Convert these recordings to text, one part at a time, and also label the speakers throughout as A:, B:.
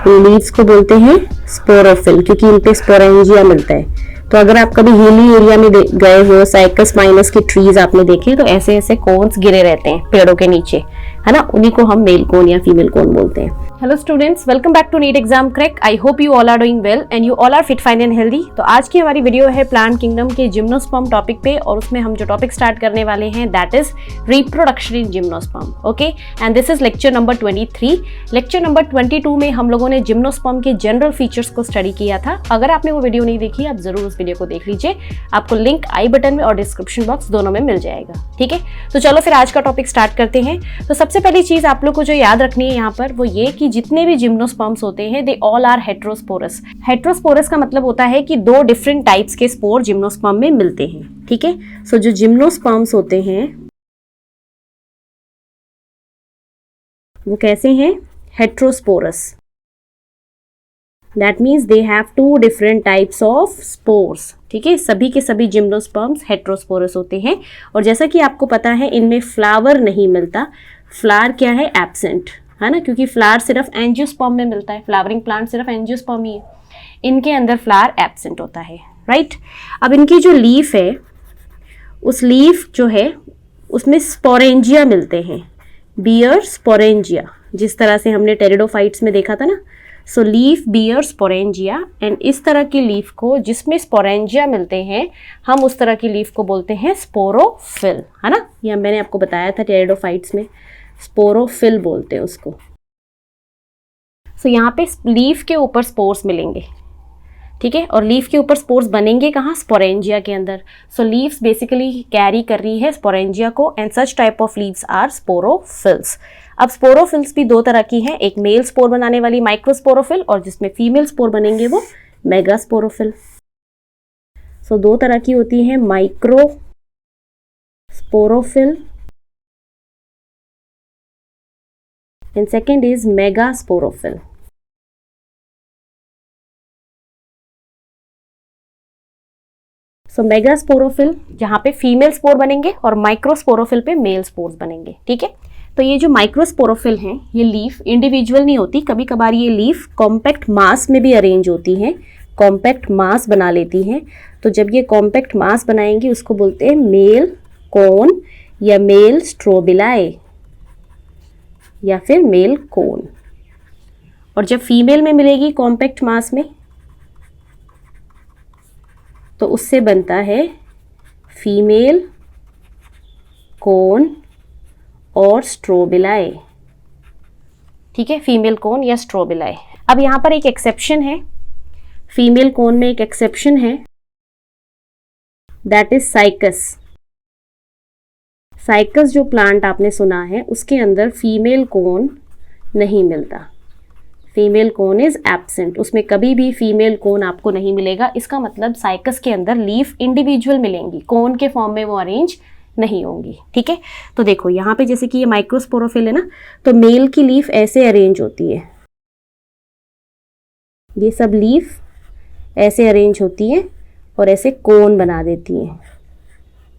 A: In leaves को बोलते हैं स्पोरोफिल, क्योंकि इन पे स्पोरेंजिया मिलता है। तो अगर आप कभी हिली एरिया में गए हो, साइकस माइनस के ट्रीज आपने देखे, तो ऐसे ऐसे कोन्स गिरे रहते हैं पेड़ों के नीचे, है ना, उन्हीं को हम मेल कोन या फीमेल कोन बोलते हैं। Hello students, welcome back to NEET exam crack. I hope you all are doing well and you all are fit fine and healthy. तो आज की हमारी वीडियो है प्लांट किंगडम के जिम्नोस्पर्म टॉपिक पे, और उसमें हम जो टॉपिक स्टार्ट करने वाले हैं that is reproduction in gymnosperm. Okay, and this is lecture number 23। Lecture number 22 में हम लोगों ने जिम्नोस्पर्म के जनरल फीचर्स को स्टडी किया था। अगर आपने वो वीडियो नहीं देखी, आप जरूर उस वीडियो को देख लीजिए, आपको लिंक आई बटन में और डिस्क्रिप्शन बॉक्स दोनों में मिल जाएगा। ठीक है, तो चलो फिर आज का टॉपिक स्टार्ट करते हैं। तो सबसे पहली चीज आप लोग को जो याद रखनी है यहाँ पर वो ये कि जितने भी जिम्नोस्पर्म्स होते हैं they all are heterosporous. Heterosporous का मतलब होता है कि दो डिफरेंट टाइप्स के स्पोर जिम्नोस्पर्म में मिलते हैं। ठीक है, सो जो जिम्नोस्पर्म्स होते हैं वो कैसे हैं? Heterosporous. That means they have two different types of spores. ठीक है, सभी के सभी जिम्नोस्पर्म्स हेट्रोस्पोरस होते हैं। और जैसा कि आपको पता है इनमें फ्लावर नहीं मिलता। फ्लावर क्या है? एब्सेंट, है ना, क्योंकि फ्लावर सिर्फ एंजियोस्पर्म में मिलता है। फ्लावरिंग प्लांट सिर्फ एंजियोस्पर्म ही है, इनके अंदर फ्लावर एब्सेंट होता है। राइट, अब इनकी जो लीफ है उस लीफ जो है उसमें स्पोरेंजिया मिलते हैं, बियर स्पोरेंजिया, जिस तरह से हमने टेरिडोफाइट्स में देखा था ना। सो लीफ बियर स्पोरेंजिया, एंड इस तरह की लीफ को जिसमें स्पोरेंजिया मिलते हैं हम उस तरह की लीफ को बोलते हैं स्पोरोफिल, है ना। यह मैंने आपको बताया था टेरिडोफाइट्स में स्पोरोफिल बोलते हैं उसको। सो यहाँ पे लीफ के ऊपर स्पोर्स मिलेंगे। ठीक है, और लीफ के ऊपर स्पोर्स बनेंगे कहाँ? स्पोरेंजिया के अंदर। सो लीव्स बेसिकली कैरी कर रही है स्पोरेंजिया को, and such type of leaves are sporophylls. अब स्पोरोफिल्स भी दो तरह की हैं, एक मेल स्पोर बनाने वाली माइक्रोस्पोरोफिल, और जिसमें फीमेल स्पोर बनेंगे वो मेगास्पोरोफिल। सो दो तरह की होती हैं, microsporophyll and second is megasporophyll. So megasporophyll जहाँ पे फीमेल स्पोर बनेंगे और माइक्रोस्पोरोफिल पे मेल स्पोर्स बनेंगे। ठीक है, तो ये जो माइक्रोस्पोरोफिल हैं ये लीफ इंडिविजुअल नहीं होती, कभी कभार ये लीफ कॉम्पैक्ट मास में भी अरेंज होती हैं, कॉम्पैक्ट मास बना लेती हैं। तो जब ये कॉम्पैक्ट मास बनाएंगी उसको बोलते हैं मेल कोन या मेल स्ट्रोबिलाई या फिर मेल कोन। और जब फीमेल में मिलेगी कॉम्पैक्ट मास में तो उससे बनता है फीमेल कोन और स्ट्रोबिलाई। ठीक है, फीमेल कोन या स्ट्रोबिलाई। अब यहाँ पर एक एक्सेप्शन है, फीमेल कोन में एक एक्सेप्शन है, दैट इज साइकस। साइकस जो प्लांट आपने सुना है उसके अंदर फीमेल कोन नहीं मिलता, फीमेल कोन इज एब्सेंट, उसमें कभी भी फीमेल कोन आपको नहीं मिलेगा। इसका मतलब साइकस के अंदर लीफ इंडिविजुअल मिलेंगी, कोन के फॉर्म में वो अरेंज नहीं होंगी। ठीक है, तो देखो यहाँ पे जैसे कि ये माइक्रोस्पोरोफिल है ना, तो मेल की लीफ ऐसे अरेंज होती है, ये सब लीफ ऐसे अरेंज होती है और ऐसे कोन बना देती है।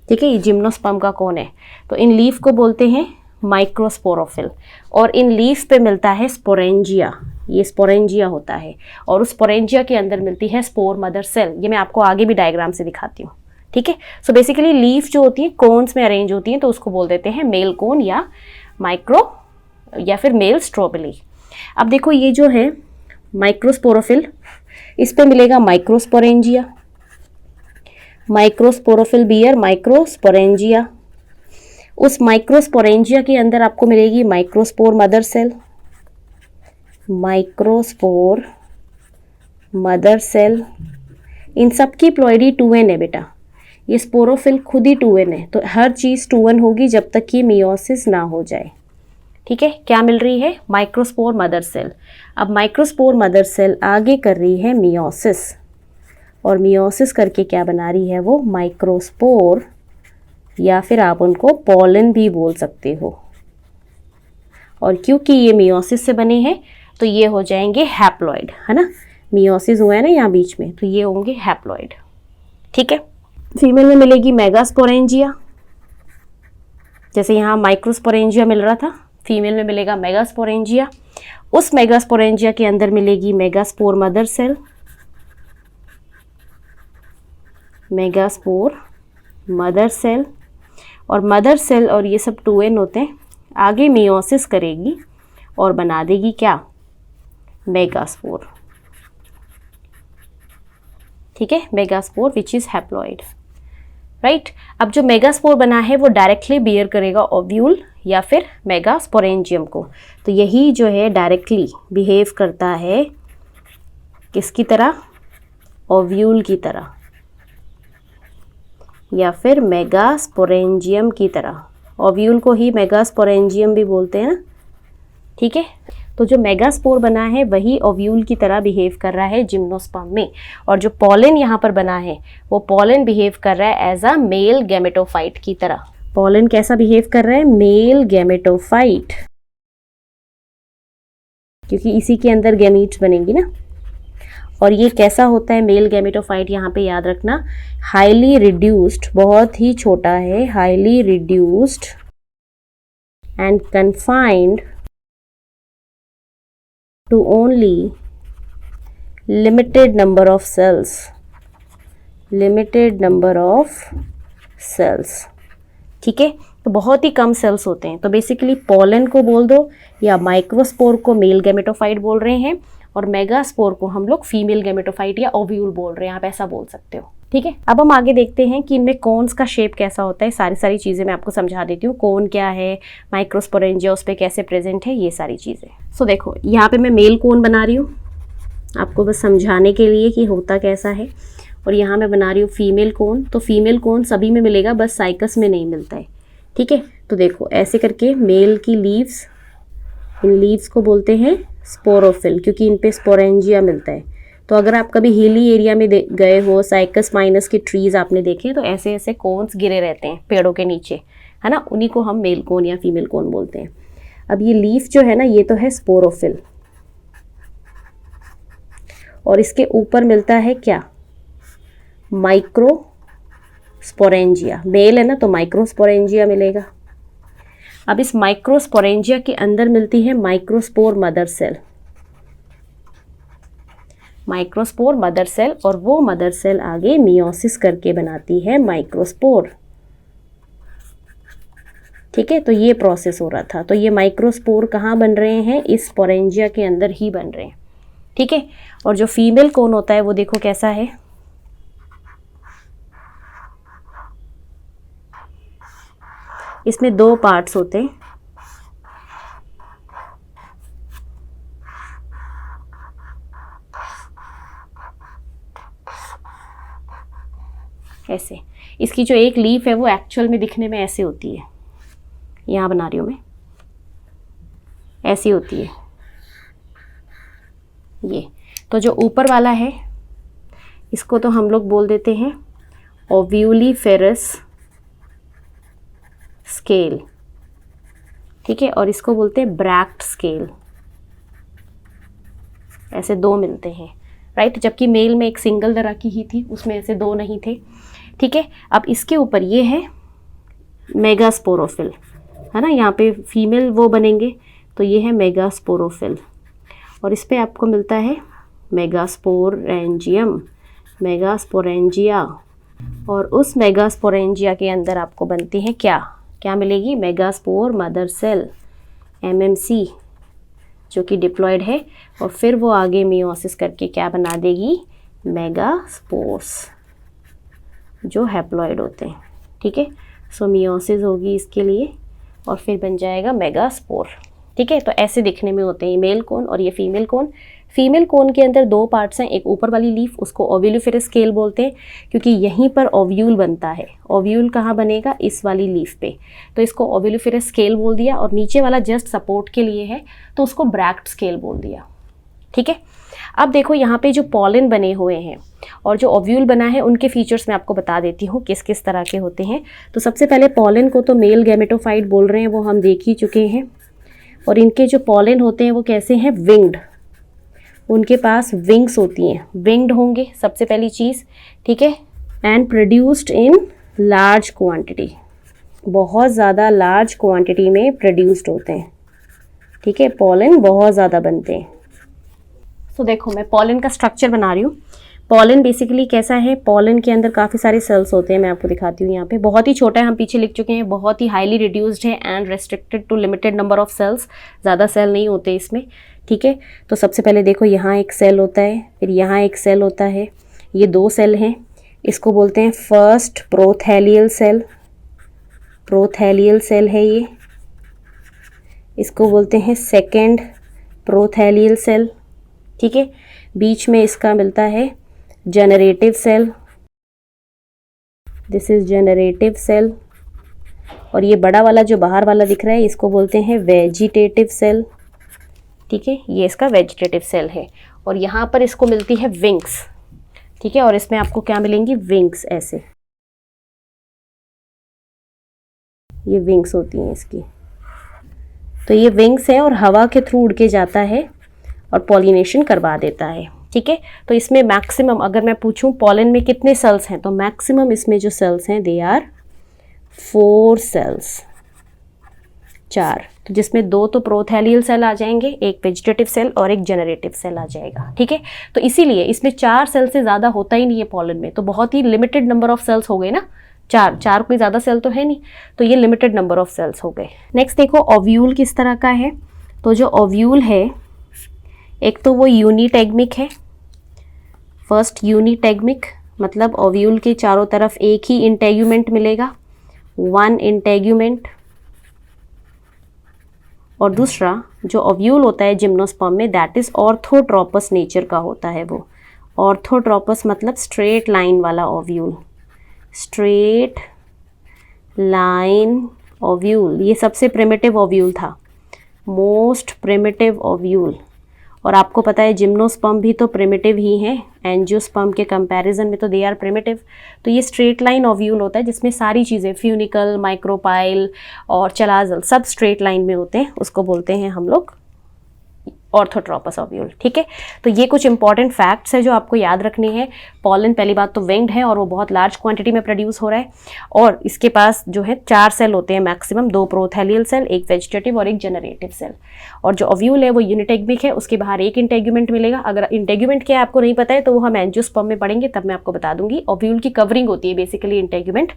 A: ठीक है, ये जिम्नोस्पर्म का कोन है। तो इन लीफ को बोलते हैं माइक्रोस्पोरोफिल, और इन लीफ पे मिलता है स्पोरेंजिया, ये स्पोरेंजिया होता है, और उस स्पोरेंजिया के अंदर मिलती है स्पोर मदर सेल। ये मैं आपको आगे भी डायग्राम से दिखाती हूँ। ठीक है, सो बेसिकली लीफ जो होती है कोन्स में अरेंज होती हैं, तो उसको बोल देते हैं मेल कोन या माइक्रो या फिर मेल स्ट्रोबिली। अब देखो ये जो है माइक्रोस्पोरोफिल, इस पे मिलेगा माइक्रोस्पोरेंजिया, माइक्रोस्पोरोफिल बियर माइक्रोस्पोरेंजिया। उस माइक्रोस्पोरेंजिया के अंदर आपको मिलेगी microspore mother cell, microspore mother cell. इन सब की प्लॉइडी 2n है बेटा, ये स्पोरोफिल खुद ही 2n है, तो हर चीज़ 2n होगी जब तक कि मियोसिस ना हो जाए। ठीक है, क्या मिल रही है? Microspore mother cell. अब माइक्रोस्पोर मदर सेल आगे कर रही है मियोसिस, और मियोसिस करके क्या बना रही है वो? माइक्रोस्पोर, या फिर आप उनको पॉलन भी बोल सकते हो। और क्योंकि ये मियोसिस से बने हैं तो ये हो जाएंगे हैप्लॉइड, है ना, मियोसिस हुआ है ना यहाँ बीच में, तो ये होंगे हैप्लॉइड। ठीक है, फीमेल में मिलेगी मेगास्पोरेंजिया, जैसे यहाँ माइक्रोस्पोरेंजिया मिल रहा था, फीमेल में मिलेगा मेगास्पोरेंजिया। उस मेगास्पोरेंजिया के अंदर मिलेगी megaspore mother cell, megaspore mother cell, और मदर सेल और ये सब 2n होते हैं, आगे मियोसिस करेगी और बना देगी क्या, मेगास्पोर। ठीक है, megaspore which is haploid, right. अब जो मेगास्पोर बना है वो डायरेक्टली बियर करेगा ओव्यूल या फिर मेगास्पोरेंजियम को। तो यही जो है डायरेक्टली बिहेव करता है किसकी तरह, ओव्यूल की तरह या फिर मेगास्पोरेंजियम की तरह। ओव्यूल को ही मेगास्पोरेंजियम भी बोलते हैं ना, ठीक है। तो जो मेगास्पोर बना है वही ओव्यूल की तरह बिहेव कर रहा है जिम्नोस्पर्म में, और जो पॉलन यहाँ पर बना है वो पॉलन बिहेव कर रहा है एज अ मेल गैमेटोफाइट की तरह। पॉलन कैसा बिहेव कर रहा है, मेल गैमेटोफाइट, क्योंकि इसी के अंदर गैमीट्स बनेंगी ना। और ये कैसा होता है मेल गैमेटोफाइट, यहाँ पे याद रखना, हाईली रिड्यूस्ड, बहुत ही छोटा है, highly reduced and confined to only limited number of cells, limited number of cells, ठीक है। तो बहुत ही कम सेल्स होते हैं। तो बेसिकली पॉलन को बोल दो या माइक्रोस्पोर को मेल गैमेटोफाइट बोल रहे हैं, और मेगास्पोर को हम लोग फीमेल गैमेटोफाइट या ओव्यूल बोल रहे हैं, आप ऐसा बोल सकते हो, ठीक है। अब हम आगे देखते हैं कि इनमें कोन्स का शेप कैसा होता है। सारी चीज़ें मैं आपको समझा देती हूँ, कोन क्या है, माइक्रोस्पोरेंजिया उस पर कैसे प्रेजेंट है, ये सारी चीज़ें। सो देखो यहाँ पे मैं मेल कोन बना रही हूँ आपको बस समझाने के लिए कि होता कैसा है, और यहाँ मैं बना रही हूँ फीमेल कोन। तो फीमेल कोन सभी में मिलेगा, बस साइकस में नहीं मिलता है, ठीक है। तो देखो ऐसे करके मेल की लीव्स, इन लीव्स को बोलते हैं स्पोरोफिल, क्योंकि इन पे स्पोरेंजिया मिलता है। तो अगर आप कभी हिली एरिया में गए हो, साइकस माइनस के ट्रीज आपने देखे, तो ऐसे ऐसे कोन्स गिरे रहते हैं पेड़ों के नीचे, है ना, उन्हीं को हम मेल कोन या फीमेल कोन बोलते हैं। अब ये लीफ जो है ना, ये तो है स्पोरोफिल, और इसके ऊपर मिलता है क्या, माइक्रो स्पोरेंजिया। मेल है ना तो माइक्रोस्पोरेंजिया मिलेगा। अब इस माइक्रोस्पोरेंजिया के अंदर मिलती है microspore mother cell, microspore mother cell, और वो मदर सेल आगे मियोसिस करके बनाती है माइक्रोस्पोर, ठीक है। तो ये प्रोसेस हो रहा था। तो ये माइक्रोस्पोर कहाँ बन रहे हैं, इस स्पोरेंजिया के अंदर ही बन रहे हैं, ठीक है। और जो फीमेल कोन होता है वो देखो कैसा है, इसमें 2 पार्ट्स होते हैं, ऐसे। इसकी जो एक लीफ है वो एक्चुअल में दिखने में ऐसे होती है, यहाँ बना रही हूँ मैं, ऐसी होती है ये। तो जो ऊपर वाला है इसको तो हम लोग बोल देते हैं ओव्यूलिफेरस स्केल, ठीक है, और इसको बोलते हैं ब्रैक्ट स्केल। ऐसे 2 मिलते हैं, राइट। जबकि मेल में एक सिंगल तरह की ही थी, उसमें ऐसे 2 नहीं थे, ठीक है। अब इसके ऊपर ये है मेगास्पोरोफिल, है ना, यहाँ पे फीमेल वो बनेंगे, तो ये है मेगास्पोरोफिल, और इस पे आपको मिलता है मेगास्पोरेंजियम, मेगास्पोरेंजिया, और उस मेगास्पोरेंजिया के अंदर आपको बनती है क्या, क्या मिलेगी, मेगास्पोर मदर सेल, MMC, जो कि डिप्लॉयड है, और फिर वो आगे मियोसिस करके क्या बना देगी, मेगास्पोर्स, जो हैप्लॉयड होते हैं, ठीक है। सो मियोसिस होगी इसके लिए, और फिर बन जाएगा मेगास्पोर, ठीक है। तो ऐसे दिखने में होते हैं मेल कोन और ये फीमेल कोन। फीमेल कोन के अंदर 2 पार्ट्स हैं, एक ऊपर वाली लीफ, उसको ओव्यूलिफेरस स्केल बोलते हैं, क्योंकि यहीं पर ओव्यूल बनता है। ओव्यूल कहाँ बनेगा, इस वाली लीफ पे, तो इसको ओव्यूलिफेरस स्केल बोल दिया, और नीचे वाला जस्ट सपोर्ट के लिए है तो उसको ब्रैक्ट स्केल बोल दिया, ठीक है। अब देखो यहाँ पे जो पॉलन बने हुए हैं और जो ओव्यूल बना है, उनके फीचर्स मैं आपको बता देती हूँ किस किस तरह के होते हैं। तो सबसे पहले पॉलन को तो मेल गैमेटोफाइट बोल रहे हैं, वो हम देख ही चुके हैं, और इनके जो पॉलन होते हैं वो कैसे हैं, विंग्ड, उनके पास विंग्स होती हैं, विंग्ड होंगे सबसे पहली चीज़, ठीक है। And produced in large quantity, बहुत ज़्यादा लार्ज क्वांटिटी में प्रोड्यूस्ड होते हैं, ठीक है, पॉलन बहुत ज़्यादा बनते हैं। तो देखो मैं पॉलन का स्ट्रक्चर बना रही हूँ। पॉलन बेसिकली कैसा है, पॉलन के अंदर काफ़ी सारे सेल्स होते हैं, मैं आपको दिखाती हूँ यहाँ पे। बहुत ही छोटा है, हम पीछे लिख चुके हैं, बहुत ही हाईली रिड्यूस्ड है and restricted to limited number of cells, ज़्यादा सेल नहीं होते इसमें, ठीक है। तो सबसे पहले देखो यहाँ एक सेल होता है, फिर यहाँ एक सेल होता है, ये 2 सेल हैं, इसको बोलते हैं फर्स्ट प्रोथैलियल सेल, प्रोथैलियल सेल है ये। इसको बोलते हैं सेकेंड प्रोथैलियल सेल, ठीक है। बीच में इसका मिलता है generative cell, this is generative cell. और ये बड़ा वाला जो बाहर वाला दिख रहा है इसको बोलते हैं वेजिटेटिव सेल, ठीक है, ये इसका वेजिटेटिव सेल है। और यहाँ पर इसको मिलती है विंग्स, ठीक है, और इसमें आपको क्या मिलेंगी, विंग्स, ऐसे ये विंग्स होती हैं इसकी। तो ये विंग्स है और हवा के थ्रू उड़ के जाता है और पॉलिनेशन करवा देता है, ठीक है। तो इसमें मैक्सिमम अगर मैं पूछूं पॉलन में कितने सेल्स हैं, तो मैक्सिमम इसमें जो सेल्स हैं दे आर 4 सेल्स, 4। तो जिसमें 2 तो प्रोथैलियल सेल आ जाएंगे, एक वेजिटेटिव सेल और एक जनरेटिव सेल आ जाएगा, ठीक है। तो इसीलिए इसमें 4 सेल से ज़्यादा होता ही नहीं है पॉलन में, तो बहुत ही लिमिटेड नंबर ऑफ सेल्स हो गए ना, 4 कोई ज़्यादा सेल तो है नहीं, तो ये लिमिटेड नंबर ऑफ सेल्स हो गए। नेक्स्ट देखो ओव्यूल किस तरह का है। तो जो ओव्यूल है, एक तो वो यूनिटेगमिक है, फर्स्ट यूनिटेगमिक, मतलब ओव्यूल के चारों तरफ एक ही इंटेग्यूमेंट मिलेगा, 1 इंटेग्यूमेंट। और दूसरा जो ओव्यूल होता है जिम्नोस्पर्म में, दैट इज ऑर्थोट्रोपस नेचर का होता है वो। ऑर्थोट्रोपस मतलब स्ट्रेट लाइन वाला ओव्यूल, स्ट्रेट लाइन ओव्यूल, ये सबसे प्रिमिटिव ओव्यूल था, मोस्ट प्रिमिटिव ओव्यूल। और आपको पता है जिम्नोस्पर्म भी तो प्रिमिटिव ही हैं, एंजियोस्पर्म के कंपैरिजन में तो दे आर प्रिमिटिव। तो ये स्ट्रेट लाइन ओव्यूल होता है जिसमें सारी चीज़ें, फ्यूनिकल, माइक्रोपाइल और चलाजल, सब स्ट्रेट लाइन में होते हैं, उसको बोलते हैं हम लोग ऑर्थोट्रोपस ओव्यूल, ठीक है। तो ये कुछ इंपॉर्टेंट फैक्ट्स है जो आपको याद रखने हैं। पॉलन पहली बात तो विंग्ड है और वो बहुत लार्ज क्वांटिटी में प्रोड्यूस हो रहा है, और इसके पास जो है 4 सेल होते हैं मैक्सिमम, 2 प्रोथैलियल सेल, एक वेजिटेटिव और एक जनरेटिव सेल। और जो ओव्यूल है वो यूनिटेगमिक है, उसके बाहर एक इंटेग्यूमेंट मिलेगा। अगर इंटेग्यूमेंट क्या है आपको नहीं पता है तो वो हम एंजियोस्पर्म में पढ़ेंगे, तब मैं आपको बता दूंगी। ओव्यूल की कवरिंग होती है basically integument.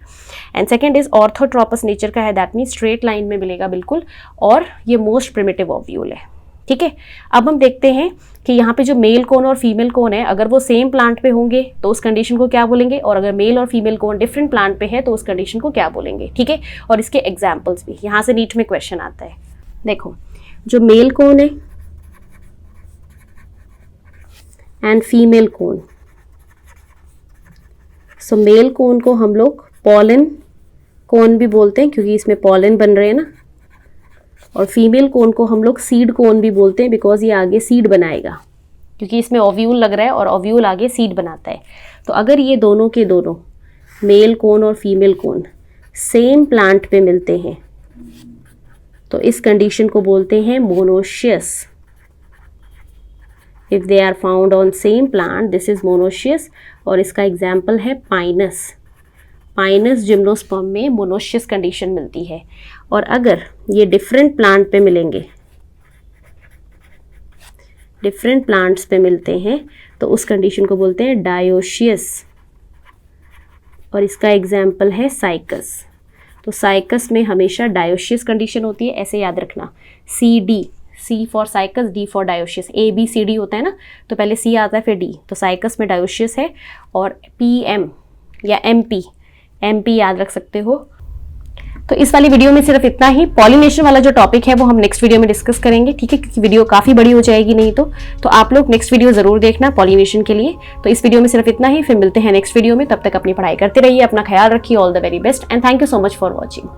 A: And second is orthotropous nature का है, दैट मीन स्ट्रेट लाइन में मिलेगा बिल्कुल, और ये मोस्ट प्रिमिटिव ओव्यूल है, ठीक है। अब हम देखते हैं कि यहाँ पे जो मेल कोन और फीमेल कोन है, अगर वो सेम प्लांट पे होंगे तो उस कंडीशन को क्या बोलेंगे, और अगर मेल और फीमेल कोन डिफरेंट प्लांट पे है तो उस कंडीशन को क्या बोलेंगे, ठीक है। और इसके एग्जाम्पल्स भी यहाँ से नीट में क्वेश्चन आता है। देखो जो मेल कोन है and female cone, so male cone को हम लोग पॉलन कोन भी बोलते हैं क्योंकि इसमें पॉलन बन रहे हैं ना, और फीमेल कोन को हम लोग सीड कोन भी बोलते हैं बिकॉज ये आगे सीड बनाएगा, क्योंकि इसमें ओव्यूल लग रहा है और ओव्यूल आगे सीड बनाता है। तो अगर ये दोनों के दोनों मेल कोन और फीमेल कोन सेम प्लांट पे मिलते हैं तो इस कंडीशन को बोलते हैं monoecious. If they are found on same plant this is monoecious, और इसका एग्जाम्पल है पाइनस। पाइनस जिम्नोस्पर्म में मोनोशियस कंडीशन मिलती है। और अगर ये डिफरेंट प्लांट पे मिलेंगे, डिफरेंट प्लांट्स पे मिलते हैं तो उस कंडीशन को बोलते हैं डायोशियस, और इसका एग्जाम्पल है साइकस। तो साइकस में हमेशा डायोशियस कंडीशन होती है, ऐसे याद रखना, CD, C for cycas, D for dioecious. ABCD होता है ना, तो पहले C आता है फिर D, तो साइकस में डायोशियस है। और PM या MP याद रख सकते हो। तो इस वाली वीडियो में सिर्फ इतना ही। पॉलिनेशन वाला जो टॉपिक है वो हम नेक्स्ट वीडियो में डिस्कस करेंगे, ठीक है, क्योंकि वीडियो काफ़ी बड़ी हो जाएगी नहीं तो आप लोग नेक्स्ट वीडियो ज़रूर देखना पॉलिनेशन के लिए। तो इस वीडियो में सिर्फ इतना ही, फिर मिलते हैं नेक्स्ट वीडियो में। तब तक अपनी पढ़ाई करते रहिए, अपना ख्याल रखिए। All the very best and thank you so much for watching.